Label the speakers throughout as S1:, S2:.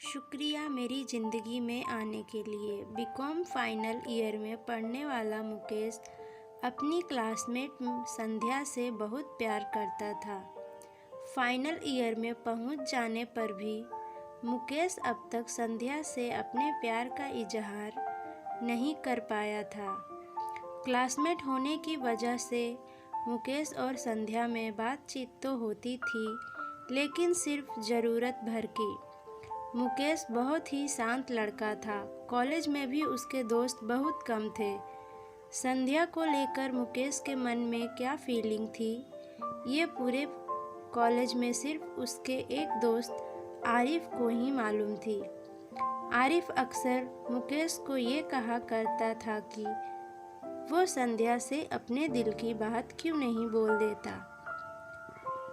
S1: शुक्रिया मेरी ज़िंदगी में आने के लिए। बीकॉम फाइनल ईयर में पढ़ने वाला मुकेश अपनी क्लासमेट संध्या से बहुत प्यार करता था। फाइनल ईयर में पहुंच जाने पर भी मुकेश अब तक संध्या से अपने प्यार का इजहार नहीं कर पाया था। क्लासमेट होने की वजह से मुकेश और संध्या में बातचीत तो होती थी, लेकिन सिर्फ ज़रूरत भर की। मुकेश बहुत ही शांत लड़का था। कॉलेज में भी उसके दोस्त बहुत कम थे। संध्या को लेकर मुकेश के मन में क्या फीलिंग थी, ये पूरे कॉलेज में सिर्फ उसके एक दोस्त आरिफ को ही मालूम थी। आरिफ अक्सर मुकेश को ये कहा करता था कि वो संध्या से अपने दिल की बात क्यों नहीं बोल देता।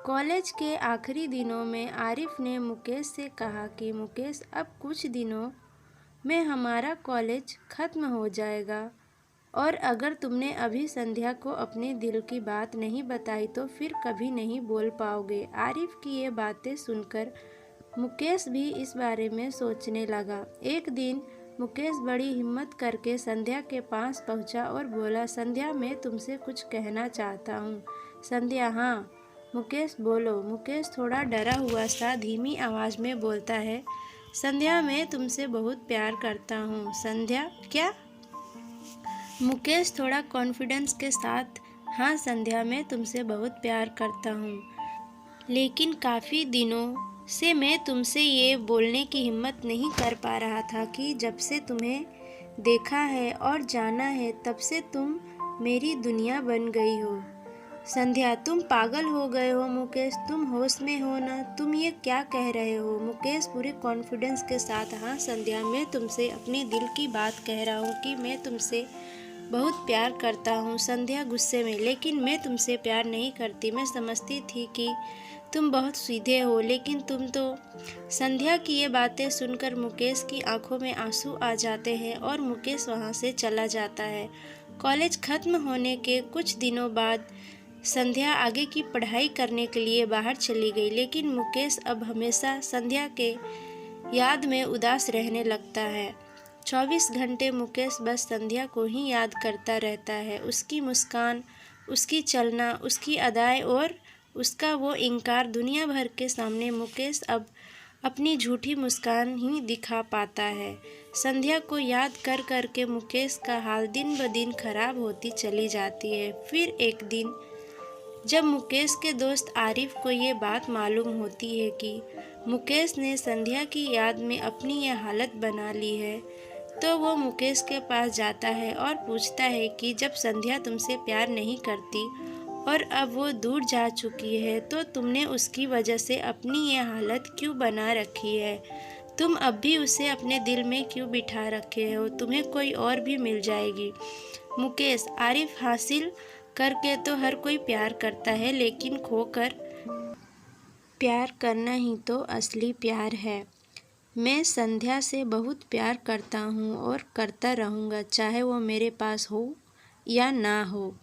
S1: कॉलेज के आखिरी दिनों में आरिफ ने मुकेश से कहा कि मुकेश, अब कुछ दिनों में हमारा कॉलेज ख़त्म हो जाएगा और अगर तुमने अभी संध्या को अपने दिल की बात नहीं बताई तो फिर कभी नहीं बोल पाओगे। आरिफ की ये बातें सुनकर मुकेश भी इस बारे में सोचने लगा। एक दिन मुकेश बड़ी हिम्मत करके संध्या के पास पहुंचा और बोला, संध्या, मैं तुमसे कुछ कहना चाहता हूँ। संध्या, हाँ मुकेश बोलो। मुकेश थोड़ा डरा हुआ सा धीमी आवाज़ में बोलता है, संध्या, मैं तुमसे बहुत प्यार करता हूँ। संध्या, क्या? मुकेश थोड़ा कॉन्फिडेंस के साथ, हाँ संध्या, मैं तुमसे बहुत प्यार करता हूँ, लेकिन काफ़ी दिनों से मैं तुमसे ये बोलने की हिम्मत नहीं कर पा रहा था कि जब से तुम्हें देखा है और जाना है तब से तुम मेरी दुनिया बन गई हो। संध्या, तुम पागल हो गए हो। मुकेश, तुम होश में हो ना? तुम ये क्या कह रहे हो? मुकेश पूरे कॉन्फिडेंस के साथ, हाँ संध्या, मैं तुमसे अपने दिल की बात कह रहा हूँ कि मैं तुमसे बहुत प्यार करता हूँ। संध्या गुस्से में, लेकिन मैं तुमसे प्यार नहीं करती। मैं समझती थी कि तुम बहुत सीधे हो, लेकिन तुम तो। संध्या की ये बातें सुनकर मुकेश की आंखों में आंसू आ जाते हैं और मुकेश वहाँ से चला जाता है। कॉलेज खत्म होने के कुछ दिनों बाद संध्या आगे की पढ़ाई करने के लिए बाहर चली गई, लेकिन मुकेश अब हमेशा संध्या के याद में उदास रहने लगता है। 24 घंटे मुकेश बस संध्या को ही याद करता रहता है। उसकी मुस्कान, उसकी चलना, उसकी अदाएं और उसका वो इनकार, दुनिया भर के सामने मुकेश अब अपनी झूठी मुस्कान ही दिखा पाता है। संध्या को याद कर कर के मुकेश का हाल दिन ब दिन खराब होती चली जाती है। फिर एक दिन जब मुकेश के दोस्त आरिफ को ये बात मालूम होती है कि मुकेश ने संध्या की याद में अपनी यह हालत बना ली है, तो वो मुकेश के पास जाता है और पूछता है कि जब संध्या तुमसे प्यार नहीं करती और अब वो दूर जा चुकी है, तो तुमने उसकी वजह से अपनी ये हालत क्यों बना रखी है? तुम अब भी उसे अपने दिल में क्यों बिठा रखे हो? तुम्हें कोई और भी मिल जाएगी। मुकेश, आरिफ, हासिल करके तो हर कोई प्यार करता है, लेकिन खोकर प्यार करना ही तो असली प्यार है। मैं संध्या से बहुत प्यार करता हूँ और करता रहूँगा, चाहे वो मेरे पास हो या ना हो।